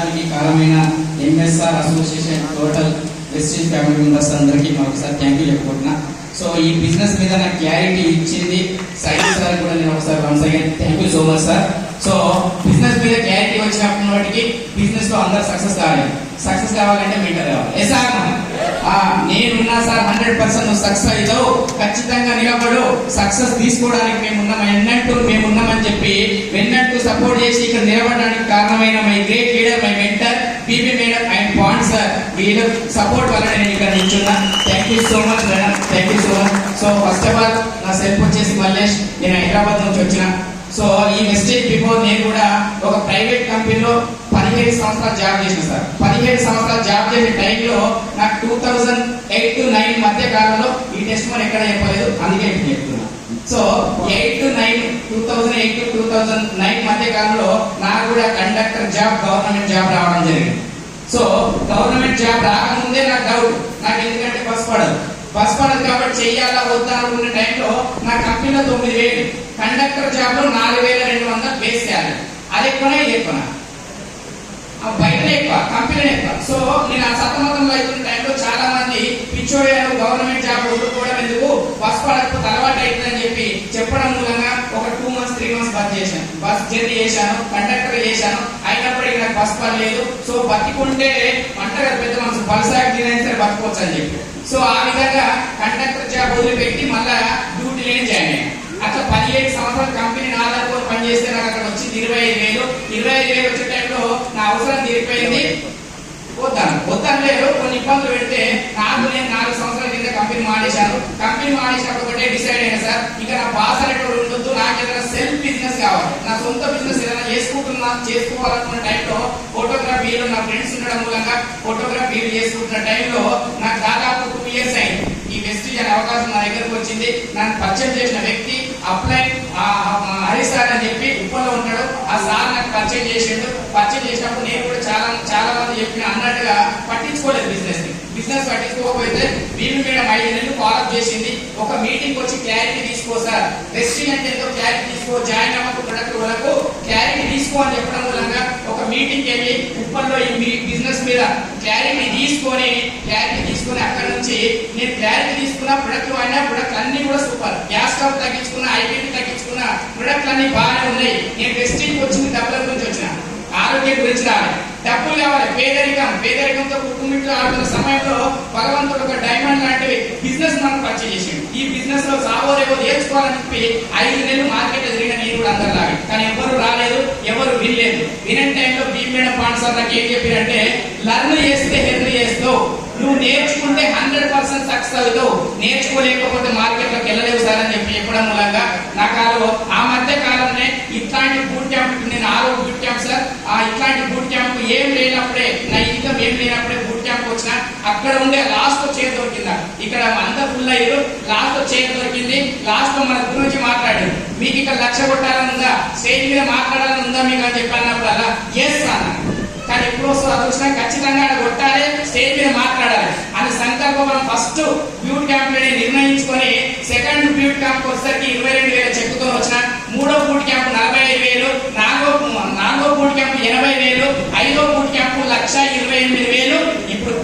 రావడానికి కారణమైన MSR association total wastage family members అందరికీ ఒకసారి థ్యాంక్ యూ చెప్పుకుంటున్నా. సో ఈ బిజినెస్ మీద నాకు క్లారిటీ ఇచ్చింది సైడ్ సార్ కూడా నేను ఒకసారి once again thank you so much sir. So business మీద క్లారిటీ వచ్చినప్పటి వాటికి బిజినెస్ లో అందరు సక్సెస్ కావాలి. సక్సెస్ కావాలంటే మెంటర్ కావాలి. సార్ నేనున్నా సార్ 100% నువ్వు సక్సెస్ అవుతావు, ఖచ్చితంగా నిలబడు, సక్సెస్ తీసుకోవడానికి మేమున్నామని చెప్పి వెన్నట్టు సపోర్ట్ చేసి ఇక్కడ నిలబడడానికి కారణమైన my great leader my mentor BB madam and పాండ్ సార్, వీళ్ళ సపోర్ట్ వల్ల నేను ఇక్కడ నిల్చున్నా. Thank you so much madam, thank you so much. So first of all నా సెల్ఫ్ వచ్చేసి మల్లేష్, నేను హైదరాబాద్ నుంచి వచ్చిన. సో ఈ వెస్టేజ్ బిఫోర్ నేను కూడా ఒక ప్రైవేట్ కంపెనీలో 17 సంవత్సరాలు జాబ్ చేసిన సార్. 17 సంవత్సరాలు జాబ్ చేసే టైంలో నాకు 2008 to 9 మధ్య కాలంలో ఈ టెస్ట్ మనం ఎక్కడ చెప్పలేదు, అందుకే ఇప్పుడు చెప్తున్నా. సో 2008 to 2009 మధ్య కాలంలో నాకు కూడా కండక్టర్ జాబ్ గవర్నమెంట్ జాబ్ రావడం జరిగింది. సో గవర్నమెంట్ జాబ్ రాకముందే నాకు డౌట్, నాకు ఎందుకంటే బస్ పడదు కాబట్టి చెయ్యాలా వద్దా అనుకునే టైంలో నా కంపెనీలో 9,000, కండక్టర్ జాబ్ లో 4,200 బేస్ చేయాలి. అది ఎక్కువనా ఇది ఎక్కువనా? బయటనే ఎక్కువ, కంపెనీనే ఎక్కువ. సో నేను ఆ సతమతంలో అయిపోయిన టైంలో చాలా మంది పిచ్చోడారు, గవర్నమెంట్ జాబ్ వదులుకోవడం ఎందుకు, బస్ పడకపోతే అలవాటు అవుతుందని చెప్పి చెప్పడం మూలంగా ఒక 2 months 3 months బస్ జర్నీ చేశాను, కండక్టర్ చేశాను. అయినప్పటికీ నాకు బస్ పడలేదు. సో బతికుంటే అంటారు పెద్ద మనసు బలసాగి తినైనా సరే బతుకోవచ్చు అని చెప్పి. సో ఆ విధంగా కండక్టర్ జాబ్ వదిలిపెట్టి మళ్ళా డ్యూటీ లేని జాయిన్ అయ్యాను. అట్లా 17 సంవత్సరాల కంపెనీ ఆధారంతో పనిచేస్తే నాకు అక్కడ వచ్చింది 25,000 వచ్చే టైంలో నా అవసరం తీరిపోయింది. వద్దాను లేదు, కొన్ని ఇబ్బందులు పెడితే నేను 4 సంవత్సరాల కింద కంపెనీ మానేశాను. కంపెనీ మానేసినప్పుడు ఒకటే డిసైడ్ అయినా సార్, ఇక నా బాస్ అనేటువంటి ఉండొద్దు, నాకు ఏదైనా సెల్ఫ్ బిజినెస్ కావాలి, నా సొంత బిజినెస్ ఏదైనా చేసుకోవాలనుకున్న టైంలో ఫోటోగ్రఫీలో నా ఫ్రెండ్స్ ఉండడం మూలంగా ఫోటోగ్రఫీ చేసుకుంటున్న టైంలో నాకు దాదాపు 2 years అయింది. ఈ వెస్టీజ్ అనే అవకాశం నా దగ్గరకు వచ్చింది. నన్ను పరిచయం చేసిన వ్యక్తి అప్లైన్ హరీష్ సార్ అని చెప్పి ఉప్పల్లో ఉంటాడు. ఆ సార్ నాకు పరిచయం చేసినప్పుడు నేను కూడా చాలా మంది చెప్పిన అన్నట్టుగా పట్టించుకోలేదు బిజినెస్ పట్టించుకోకపోతే బీబీ మేడం 5 నెలలు ఫాలోఅప్ చేసింది. ఒక మీటింగ్ వచ్చి క్లారిటీ తీసుకో సార్, వెస్టీజ్ అంటే ఎంతో క్లారిటీ తీసుకో, జాయిన్ అవ్వకు ప్రొడక్ట్ వరకు క్లారిటీ తీసుకో అని చెప్పడం మూలంగా ఒక మీటింగ్ వెళ్ళి ఉప్పల్లో ఈ బిజినెస్ మీద క్లారిటీ తీసుకొని అక్కడ నుంచి నేను క్లారిటీ తీసుకున్న ప్రొడక్ట్లు అయినా ప్రొడక్ట్ అన్ని కూడా సూపర్, గ్యాస్ స్టవ్ తగ్గించుకున్న, ఐపీటీ తగ్గించుకున్న, ప్రొడక్ట్లు అన్ని బాగానే ఉన్నాయి. నేను వెస్టీజ్ వచ్చింది డబ్బుల గురించి వచ్చిన, ఆరోగ్యం గురించి రావాలి, డబ్బులు కావాలి, పేదరికంతో కుటుంబీకులు ఆడుతున్న సమయంలో భగవంతుడు ఒక డైమండ్ లాంటి బిజినెస్ మనం పరిచయం చేసిండు. ఈ బిజినెస్ లో సావోరేవో నేర్చుకోవాలని చెప్పి 5 నెలలు మార్కెట్ తిరిగిన నేను కూడా అందరిలాగా, కానీ ఎవరు రాలేదు, ఎవరు వినలేదు. వినే టైంలో బీబీ మేడం పాండ్ సార్ నాకు ఏం చెప్పారంటే, లర్న్ చేస్తే హెర్న్ చేస్తావు, నువ్వు నేర్చుకుంటే 100% సక్సెస్ అవుతావు, నేర్చుకోలేకపోతే మార్కెట్ లోకి వెళ్ళలేవు సార్ అని చెప్పి చెప్పడం మూలంగా నాకు ఆ మధ్య కాలంలో ఇట్లాంటి బూట్ క్యాంప్, నేను ఆరోగ్య బూట్ క్యాంప్ సార్, ఇట్లాంటి బూట్ క్యాంప్ ఏం లేనప్పుడే, నా ఇన్కమ్ ఏం లేనప్పుడే బూట్ క్యాంప్ వచ్చిన, అక్కడ ఉండే లాస్ట్ లో చైర్ దొరికిందా, ఇక్కడ అందరు ఫుల్ అయ్యారు, లాస్ట్ లో చైర్ దొరికింది. లాస్ట్ లో మన గురించి మాట్లాడింది, మీకు ఇక్కడ 1,00,000 కొట్టాలని ఉందా, స్టేజ్ మీద మాట్లాడాలని ఉందా మీకు అని చెప్పినప్పుడు అలా ఎస్ అన్న. కానీ ఎప్పుడు వస్తుందో అది వచ్చినా ఖచ్చితంగా కొట్టాలి, స్టేజ్ మీద మాట్లాడాలి అని సంకల్పం మనం ఫస్ట్ బ్యూట్ క్యాంప్ లో నిర్ణయించుకొని, సెకండ్ బ్యూట్ క్యాంప్ వచ్చేసరికి 22,000 చెక్కుతో వచ్చిన, మూడో బూట్ క్యాంప్ 45,000, నాలుగో బూట్ క్యాంప్ 80,000, ఐదో బూట్ క్యాంప్ 1,28,000. ఇప్పుడు